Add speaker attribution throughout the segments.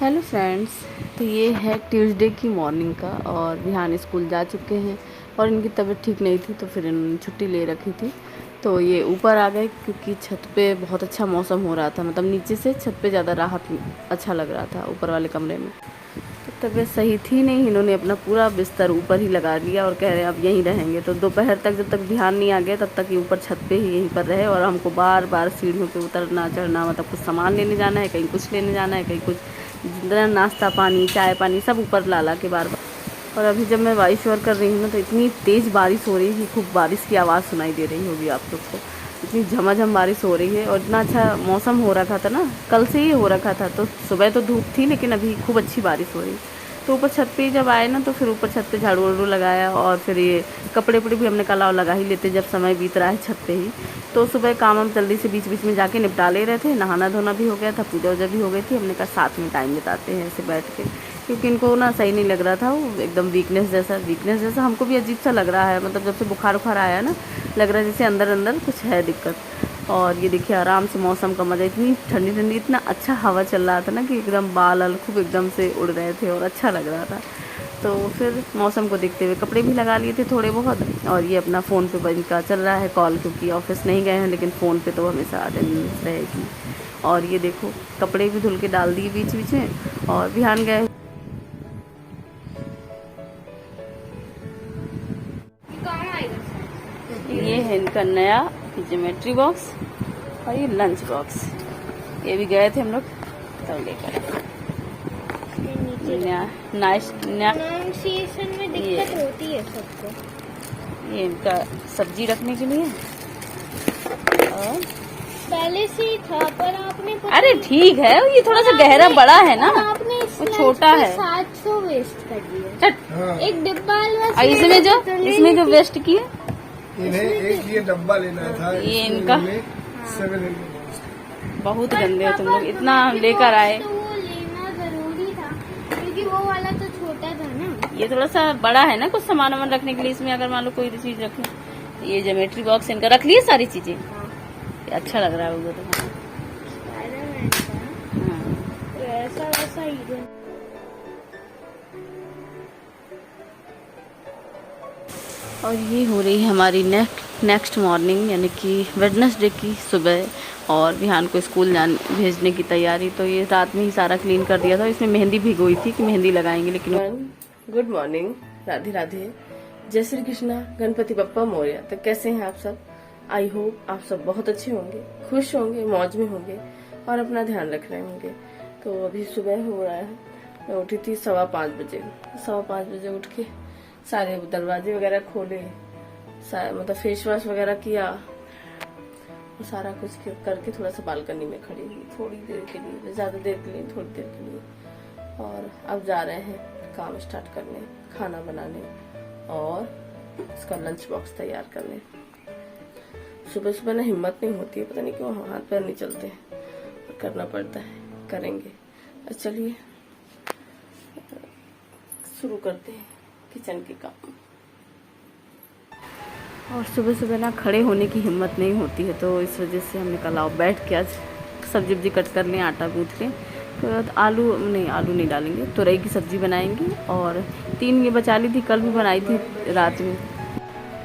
Speaker 1: Hello friends. तो ये है ट्यूसडे की मॉर्निंग का और विहान स्कूल जा चुके हैं और इनकी तबीयत ठीक नहीं थी तो फिर इन्होंने छुट्टी ले रखी थी। तो ये ऊपर आ गए क्योंकि छत पे बहुत अच्छा मौसम हो रहा था, मतलब नीचे से छत पे ज़्यादा राहत अच्छा लग रहा था ऊपर वाले कमरे में। तो तबीयत सही थी नहीं, इन्होंने अपना पूरा बिस्तर ऊपर ही लगा लिया और कह रहे हैं अब यहीं रहेंगे। तो दोपहर तक जब तक ध्यान नहीं आ गया तब तक ये ऊपर छत पे ही यहीं पर रहे और हमको बार बार सीढ़ियों पे उतरना चढ़ना, मतलब कुछ सामान लेने जाना है, कहीं कुछ लेने जाना है, कहीं कुछ नाश्ता पानी चाय पानी सब ऊपर ला ला के बार बार। और अभी जब मैं वॉइस ओवर कर रही हूँ ना तो इतनी तेज़ बारिश हो रही है, खूब बारिश की आवाज़ सुनाई दे रही होगी आप लोग को। इतनी झमाझम बारिश हो रही है और इतना अच्छा मौसम हो रखा था ना, कल से ही हो रखा था। तो सुबह तो धूप थी लेकिन अभी खूब अच्छी बारिश हो रही। तो ऊपर छत पे जब आए ना तो फिर ऊपर छत पे झाड़ू वाड़ू लगाया और फिर ये कपड़े वपड़े भी हमने कल लगा ही लेते जब समय बीत रहा है छत पे ही। तो सुबह काम हम जल्दी से बीच बीच में जाके निपटा ले रहे थे, नहाना धोना भी हो गया था, पूजा वूजा भी हो गई थी। हमने कहा साथ में टाइम बिताते हैं ऐसे बैठ के, क्योंकि इनको ना सही नहीं लग रहा था, वो एकदम वीकनेस जैसा हमको भी अजीब सा लग रहा है। मतलब जब से बुखार उखार आया ना लग रहा है जैसे अंदर अंदर कुछ है दिक्कत। और ये देखिए आराम से मौसम का मज़ा, इतनी ठंडी ठंडी इतना अच्छा हवा चल रहा था ना कि एकदम बाल खूब एकदम से उड़ रहे थे और अच्छा लग रहा था। तो फिर मौसम को देखते हुए कपड़े भी लगा लिए थे थोड़े बहुत। और ये अपना फ़ोन पे इनका चल रहा है कॉल, क्योंकि ऑफिस नहीं गए हैं लेकिन फ़ोन पे तो हमेशा अटेंडेंस रहेगी। और ये देखो कपड़े भी धुल के डाल दिए बीच बीच में और बिहान गए। ये है इनका नया ज्योमेट्री बॉक्स और ये लंच बॉक्स, ये भी गए थे हम लोग तब लेकर।
Speaker 2: प्रोनाउंसिएशन में दिक्कत होती है सबको।
Speaker 1: ये इनका सब्जी रखने के लिए और
Speaker 2: पहले से ही था पर आपने
Speaker 1: अरे ठीक है, ये थोड़ा सा गहरा बड़ा है ना,
Speaker 2: आपने
Speaker 1: वो छोटा है।
Speaker 2: 700 वेस्ट कर दिया। एक डिब्बा
Speaker 1: इसमें जो वेस्ट किए
Speaker 3: इन्हें एक ये डब्बा लेना था,
Speaker 1: ये इनका
Speaker 3: 700
Speaker 1: बहुत गंदे हो तुम लोग, इतना लेकर आए।
Speaker 2: तो वो लेना जरूरी था क्योंकि वो वाला तो छोटा था ना।
Speaker 1: ये थोड़ा सा बड़ा है ना कुछ सामान वामान रखने के लिए, इसमें अगर मान लो कोई चीज रखे। ये ज्योमेट्री बॉक्स इनका रख लिए सारी चीजें, अच्छा लग रहा है वो तो।
Speaker 2: स्पाइडरमैन का तो ऐसा वैसा हीरो।
Speaker 1: और ये हो रही है हमारी नेक्स्ट मॉर्निंग, यानी कि वेडनेसडे की सुबह और विहान को स्कूल भेजने की तैयारी। तो ये रात में ही सारा क्लीन कर दिया था, इसमें मेहंदी भिगोई थी कि मेहंदी लगाएंगे। लेकिन गुड मॉर्निंग, राधे राधे, जय श्री कृष्णा, गणपति बप्पा मोरया। तो कैसे हैं आप सब? आई होप आप सब बहुत अच्छे होंगे, खुश होंगे, मौज में होंगे और अपना ध्यान रख रहे होंगे। तो अभी सुबह हो रहा है, मैं उठी थी 5:15 बजे। 5:15 बजे उठ के सारे दरवाजे वगैरह खोले, मतलब फेस वॉश वगैरह किया, सारा कुछ करके थोड़ा सा बालकनी में खड़ी हुई थोड़ी देर के लिए, ज्यादा देर के लिए, थोड़ी देर के लिए। और अब जा रहे हैं काम स्टार्ट करने, खाना बनाने और इसका लंच बॉक्स तैयार करने। सुबह सुबह ना हिम्मत नहीं होती है, पता नहीं क्यों, हाथ पैर नहीं चलते हैं, करना पड़ता है, करेंगे। चलिए शुरू करते हैं किचन के काम। और सुबह सुबह ना खड़े होने की हिम्मत नहीं होती है, तो इस वजह से हमने कहा बैठ के आज सब्जी वब्जी कट कर लें, आटा गूँथ लें। तो आलू नहीं डालेंगे, तुरई की सब्जी बनाएंगे। और 3 ये बचा ली थी, कल भी बनाई थी रात में।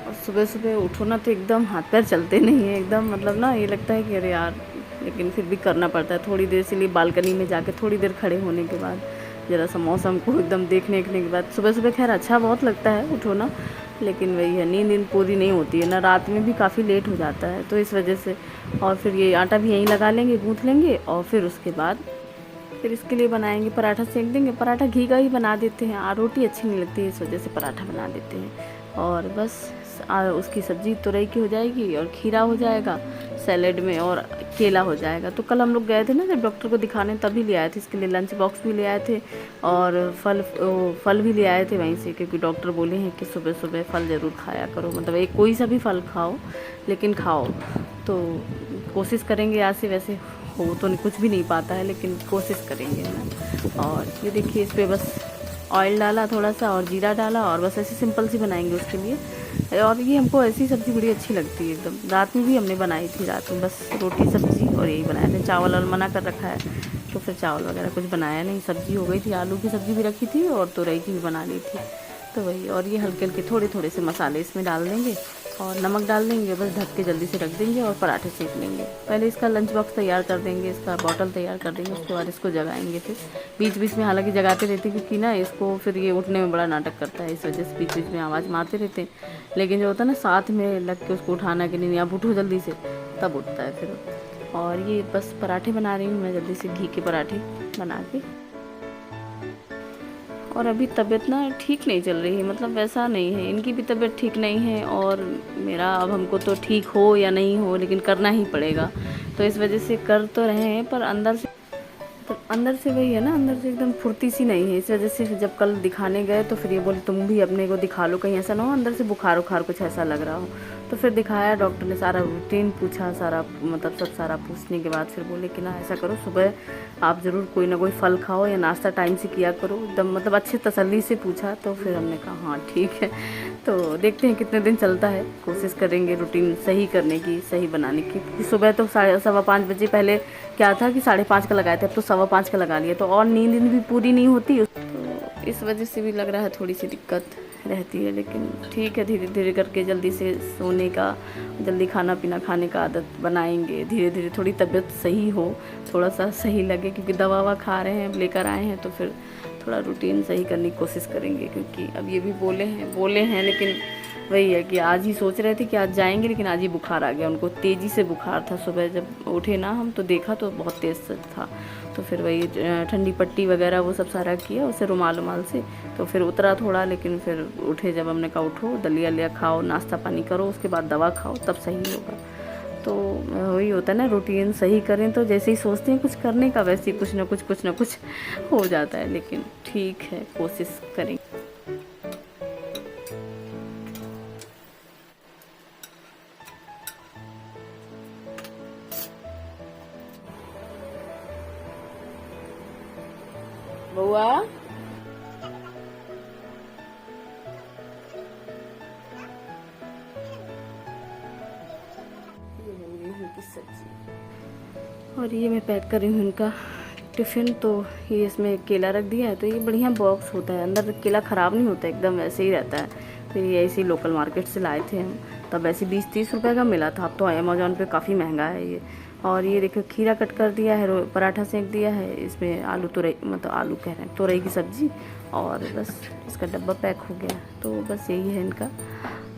Speaker 1: और सुबह सुबह उठो ना तो एकदम हाथ पैर चलते नहीं है, एकदम मतलब ना ये लगता है कि अरे यार, लेकिन फिर भी करना पड़ता है थोड़ी देर से लिए। बालकनी में जाके थोड़ी देर खड़े होने के बाद ज़रा सा मौसम को एकदम देखने के बाद सुबह सुबह खैर अच्छा बहुत लगता है उठो ना, लेकिन वही है नींद पूरी नहीं होती है ना, रात में भी काफ़ी लेट हो जाता है, तो इस वजह से। और फिर ये आटा भी यहीं लगा लेंगे, गूँथ लेंगे और फिर उसके बाद फिर इसके लिए बनाएंगे, पराठा सेक देंगे। पराठा घी का ही बना देते हैं, रोटी अच्छी नहीं लगती है, इस वजह से पराठा बना देते हैं। और बस उसकी सब्जी तुरई की हो जाएगी और खीरा हो जाएगा सैलेड में और केला हो जाएगा। तो कल हम लोग गए थे ना जब डॉक्टर को दिखाने, तभी ले आए थे इसके लिए लंच बॉक्स भी ले आए थे और फल भी ले आए थे वहीं से, क्योंकि डॉक्टर बोले हैं कि सुबह सुबह फल ज़रूर खाया करो, मतलब एक कोई सा भी फल खाओ लेकिन खाओ। तो कोशिश करेंगे आज से, वैसे हो तो कुछ भी नहीं पाता है लेकिन कोशिश करेंगे ना। और ये देखिए इस पर बस ऑयल डाला थोड़ा सा और जीरा डाला और बस ऐसे सिंपल सी बनाएंगे उसके लिए। और ये हमको ऐसी सब्ज़ी बड़ी अच्छी लगती है एकदम। रात में भी हमने बनाई थी, रात में बस रोटी सब्ज़ी और यही बनाए थे। चावल वावल मना कर रखा है तो फिर चावल वगैरह कुछ बनाया नहीं, सब्ज़ी हो गई थी, आलू की सब्ज़ी भी रखी थी और तुरई की भी बना ली थी। तो वही, और ये हल्के हल्के थोड़े थोड़े से मसाले इसमें डाल देंगे और नमक डाल देंगे, बस ढक के जल्दी से रख देंगे और पराठे सेक लेंगे। पहले इसका लंच बॉक्स तैयार कर देंगे, इसका बॉटल तैयार कर देंगे, उसके बाद इसको जगाएंगे। फिर बीच बीच में हालांकि जगाते रहते हैं क्योंकि ना इसको फिर ये उठने में बड़ा नाटक करता है, इस वजह से बीच बीच में आवाज़ मारते रहते हैं। लेकिन जो होता है ना साथ में लग के उसको उठाना कि नहीं आप उठो जल्दी से, तब उठता है फिर। और ये बस पराठे बना रही हूँ मैं जल्दी से, घी के पराठे बना के। और अभी तबीयत ना ठीक नहीं चल रही है, मतलब वैसा नहीं है, इनकी भी तबीयत ठीक नहीं है और मेरा, अब हमको तो ठीक हो या नहीं हो लेकिन करना ही पड़ेगा। तो इस वजह से कर तो रहे हैं पर अंदर से वही है ना, अंदर से एकदम फुर्ती सी नहीं है। इस वजह से जब कल दिखाने गए तो फिर ये बोले तुम भी अपने को दिखा लो, कहीं ऐसा ना हो अंदर से बुखार उखार कुछ ऐसा लग रहा हो। तो फिर दिखाया, डॉक्टर ने सारा रूटीन पूछा, सारा मतलब सब सारा पूछने के बाद फिर बोले कि ना ऐसा करो, सुबह आप ज़रूर कोई ना कोई फल खाओ या नाश्ता टाइम से किया करो, एकदम मतलब अच्छे तसल्ली से पूछा। तो फिर हमने कहा हाँ ठीक है। तो देखते हैं कितने दिन चलता है, कोशिश करेंगे रूटीन सही करने की, सही बनाने की। सुबह तो 5:15 बजे, पहले क्या था कि 5:30 का लगाए थे, अब तो 5:15 का लगा लिया, तो और नींद भी पूरी नहीं होती, तो इस वजह से भी लग रहा है थोड़ी सी दिक्कत रहती है। लेकिन ठीक है, धीरे धीरे करके जल्दी से सोने का, जल्दी खाना पीना खाने का आदत बनाएंगे, धीरे धीरे थोड़ी तबीयत सही हो, थोड़ा सा सही लगे, क्योंकि दवा ववा खा रहे हैं, लेकर आए हैं, तो फिर थोड़ा रूटीन सही करने की कोशिश करेंगे। क्योंकि अब ये भी बोले हैं लेकिन वही है कि आज ही सोच रहे थे कि आज जाएंगे, लेकिन आज ही बुखार आ गया उनको, तेज़ी से बुखार था। सुबह जब उठे ना हम तो देखा तो बहुत तेज़ था, तो फिर वही ठंडी पट्टी वगैरह वो सब सारा किया उसे रुमाल से, तो फिर उतरा थोड़ा। लेकिन फिर उठे जब हमने कहा उठो, दलिया लिया खाओ, नाश्ता पानी करो, उसके बाद दवा खाओ, तब सही होगा। तो वही होता है ना, रूटीन सही करें तो जैसे ही सोचते हैं कुछ करने का, वैसे ही कुछ ना कुछ हो जाता है। लेकिन ठीक है, कोशिश करें। बउआ की सब्जी, और ये मैं पैक कर रही हूँ इनका टिफ़िन। तो ये इसमें केला रख दिया है, तो ये बढ़िया बॉक्स होता है, अंदर केला ख़राब नहीं होता, एकदम ऐसे ही रहता है। फिर ये ऐसे ही लोकल मार्केट से लाए थे हम, तब ऐसे 20-30 रुपये का मिला था, अब तो अमेज़ॉन पे काफ़ी महंगा है ये। और ये देखो खीरा कट कर दिया है, पराठा सेक दिया है, इसमें आलू तुरई, मतलब आलू कह रहे हैं, तुरई की सब्ज़ी, और बस इसका डब्बा पैक हो गया। तो बस यही है इनका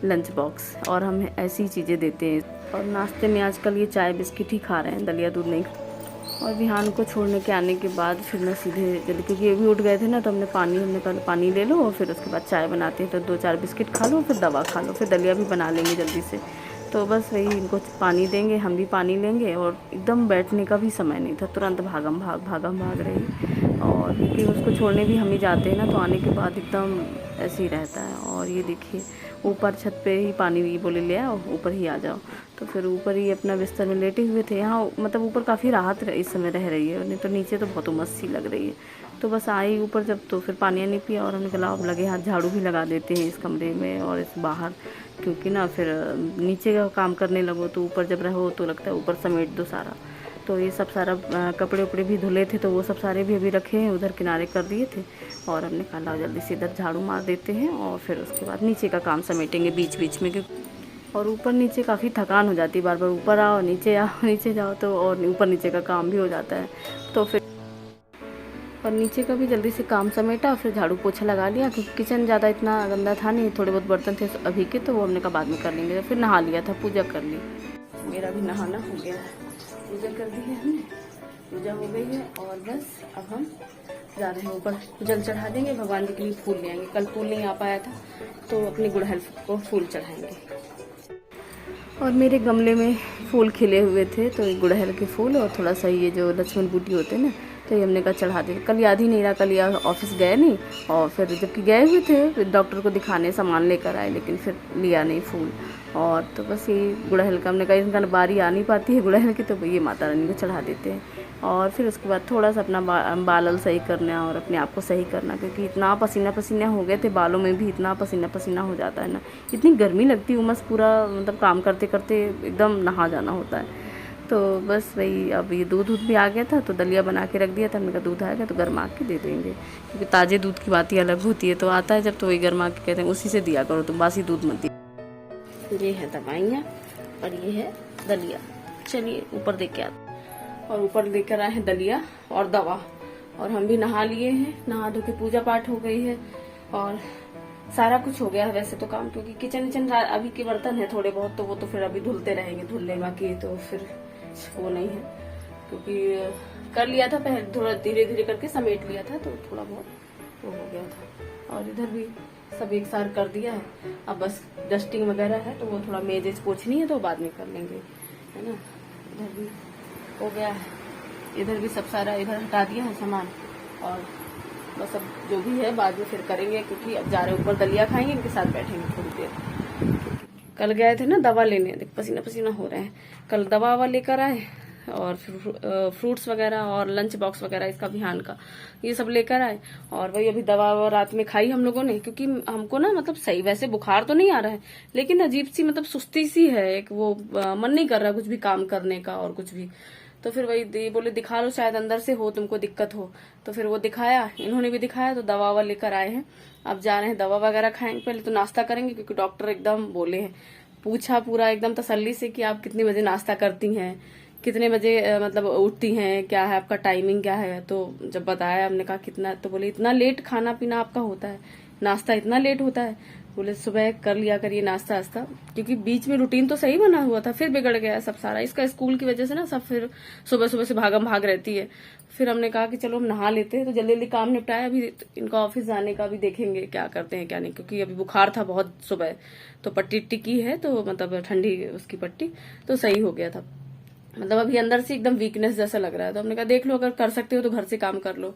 Speaker 1: लंच बॉक्स, और हम ऐसी चीज़ें देते हैं। और नाश्ते में आजकल ये चाय बिस्किट ही खा रहे हैं, दलिया दूध नहीं। और विहान को छोड़ने के आने के बाद फिर मैं सीधे जल्दी, क्योंकि ये भी उठ गए थे ना, तो हमने कहा पानी ले लो और फिर उसके बाद चाय बनाते हैं, तो 2-4 बिस्किट खा लो, फिर दवा खा लो, फिर दलिया भी बना लेंगे जल्दी से। तो बस वही, इनको पानी देंगे, हम भी पानी लेंगे। और एकदम बैठने का भी समय नहीं था, तुरंत भागम भाग रही। और क्योंकि उसको छोड़ने भी हम ही जाते हैं ना, तो आने के बाद एकदम ऐसे ही रहता है। और ये देखिए ऊपर छत पे ही पानी भी बोले ले आओ, ऊपर ही आ जाओ, तो फिर ऊपर ही अपना बिस्तर में लेटे हुए थे। यहाँ मतलब ऊपर काफ़ी राहत इस समय रह रही है, नहीं तो नीचे तो बहुत उमस सी लग रही है। तो बस आई ऊपर जब, तो फिर पानी नहीं पिया, और हमने कहा अब लगे हाथ झाड़ू भी लगा देते हैं इस कमरे में और इस बाहर, क्योंकि ना फिर नीचे का काम करने लगो तो ऊपर जब रहो तो लगता है ऊपर समेट दो सारा। तो ये सब सारा कपड़े उपड़े भी धुले थे, तो वो सब सारे भी अभी रखे हैं, उधर किनारे कर दिए थे। और हमने कहा जल्दी से इधर झाड़ू मार देते हैं और फिर उसके बाद नीचे का काम समेटेंगे बीच बीच में, क्योंकि और ऊपर नीचे काफ़ी थकान हो जाती है, बार बार ऊपर आओ नीचे जाओ, तो और ऊपर नीचे का काम भी हो जाता है। तो फिर और नीचे का भी जल्दी से काम समेटा, फिर झाड़ू पोछा लगा लिया, क्योंकि किचन ज़्यादा इतना गंदा था नहीं, थोड़े बहुत बर्तन थे अभी के, तो वो हमने कहा बाद में कर लेंगे। फिर नहा लिया था, पूजा कर ली, मेरा भी नहाना हो गया, पूजा कर दी है हमने, पूजा हो गई है। और बस अब हम जा रहे हैं ऊपर, जल चढ़ा देंगे, भगवान जी के लिए फूल ले आएंगे। कल फूल नहीं आ पाया था, तो अपनी गुड़हल को फूल चढ़ाएंगे। और मेरे गमले में फूल खिले हुए थे, तो गुड़हल के फूल और थोड़ा सा ये जो लक्ष्मण बूटी होते हैं ना, तो ये हमने कहा चढ़ा दे। कल याद ही नहीं रहा, कल यार ऑफिस गए नहीं, और फिर जबकि गए हुए थे फिर डॉक्टर को दिखाने सामान लेकर आए, लेकिन फिर लिया नहीं फूल। और तो बस ये गुड़हल का हमने कहा, इनका बारी आ नहीं पाती है गुड़हल की, तो ये माता रानी को चढ़ा देते हैं। और फिर उसके बाद थोड़ा सा अपना बाल सही करना और अपने आप को सही करना, क्योंकि इतना पसीना पसीना हो गए थे, बालों में भी इतना पसीना पसीना हो जाता है ना, इतनी गर्मी लगती है, उमस पूरा मतलब काम करते करते एकदम नहा जाना होता है। तो बस वही, अब ये दूध भी आ गया था तो दलिया बना के रख दिया था। हमने कहा दूध आएगा तो गर्मा के दे देंगे, क्योंकि ताज़े दूध की बात ही अलग होती है। तो आता है जब तो वही गर्मा के कहते हैं उसी से दिया करो, तुम बासी दूध मत दिया। ये है दवाइयाँ और ये है दलिया। चलिए ऊपर देख के आते, और ऊपर लेकर आए हैं दलिया और दवा। और हम भी नहा लिए हैं, नहा धो के पूजा पाठ हो गई है और सारा कुछ हो गया है वैसे तो काम, क्योंकि किचन अभी के बर्तन है थोड़े बहुत, तो वो तो फिर अभी धुलते रहेंगे, धुल ले, बाकी तो फिर वो नहीं है, क्योंकि कर लिया था पहले, थोड़ा धीरे धीरे करके समेट लिया था तो थोड़ा बहुत वो हो गया था। और इधर भी सब एक साथ कर दिया है, अब बस डस्टिंग वगैरह है तो वो थोड़ा मेजेज पोछनी है तो बाद में कर लेंगे, है ना। इधर भी हो गया है, इधर भी सब सारा इधर हटा दिया है सामान, और बस अब जो भी है बाद में फिर करेंगे, क्योंकि अब जा रहे ऊपर दलिया खाएंगे, इनके साथ बैठेंगे थोड़ी देर। कल गए थे ना दवा लेने, देख पसीना पसीना हो रहे हैं, कल दवा ववा लेकर आए और फिर फ्रूट्स वगैरह और लंच बॉक्स वगैरह इसका अभियान का ये सब लेकर आए। और वही अभी दवा रात में खाई हम लोगों ने, क्योंकि हमको ना मतलब सही वैसे बुखार तो नहीं आ रहा है, लेकिन अजीब सी मतलब सुस्ती सी है, एक वो मन नहीं कर रहा कुछ भी काम करने का और कुछ भी। तो फिर वही बोले दिखा लो, शायद अंदर से हो तुमको दिक्कत हो। तो फिर वो दिखाया, इन्होंने भी दिखाया, तो दवा ववा लेकर आए हैं। अब जा रहे हैं दवा वगैरह खाएंगे, पहले तो नाश्ता करेंगे, क्योंकि डॉक्टर एकदम बोले हैं, पूछा पूरा एकदम तसल्ली से कि आप कितने बजे नाश्ता करती हैं, कितने बजे मतलब उठती हैं, क्या है आपका टाइमिंग क्या है। तो जब बताया हमने कहा कितना, तो बोले इतना लेट खाना पीना आपका होता है, नाश्ता इतना लेट होता है। बोले सुबह कर लिया करिए नाश्ता वास्ता, क्योंकि बीच में रूटीन तो सही बना हुआ था, फिर बिगड़ गया सब सारा, इसका स्कूल की वजह से ना सब फिर सुबह सुबह से भागम भाग रहती है। फिर हमने कहा कि चलो हम नहा लेते हैं, तो जल्दी जल्दी काम निपटाया, अभी इनका ऑफिस जाने का भी देखेंगे क्या करते हैं क्या नहीं, क्योंकि अभी बुखार था बहुत सुबह, तो पट्टी टिकी है, तो मतलब ठंडी उसकी पट्टी, तो सही हो गया था, मतलब अभी अंदर से एकदम वीकनेस जैसा लग रहा है। तो हमने कहा देख लो, अगर कर सकते हो तो घर से काम कर लो।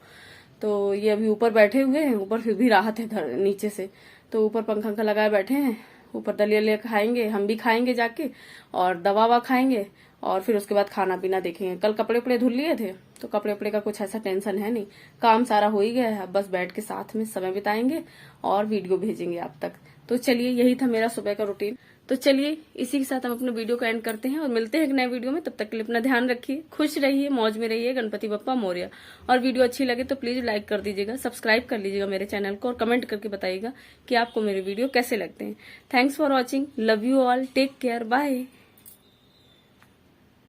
Speaker 1: तो ये अभी ऊपर बैठे हुए हैं, ऊपर फिर भी राहत है घर नीचे से, तो ऊपर पंखा लगाए बैठे हैं, ऊपर दलिया ले खाएंगे, हम भी खाएंगे जाके, और दवा ववा खाएंगे, और फिर उसके बाद खाना पीना देखेंगे। कल कपड़े उपड़े धुल लिए थे, तो कपड़े उपड़े का कुछ ऐसा टेंशन है नहीं, काम सारा हो ही गया है, अब बस बैठ के साथ में समय बिताएंगे और वीडियो भेजेंगे आप तक। तो चलिए यही था मेरा सुबह का रूटीन। तो चलिए इसी के साथ हम अपने वीडियो को एंड करते हैं और मिलते हैं एक नए वीडियो में। तब तक के लिए अपना ध्यान रखिए, खुश रहिए, मौज में रहिए, गणपति बप्पा मोरया। और वीडियो अच्छी लगे तो प्लीज लाइक कर दीजिएगा, सब्सक्राइब कर लीजिएगा मेरे चैनल को, और कमेंट करके बताइएगा कि आपको मेरे वीडियो कैसे लगते हैं। Thanks for watching, love you all, take care, bye.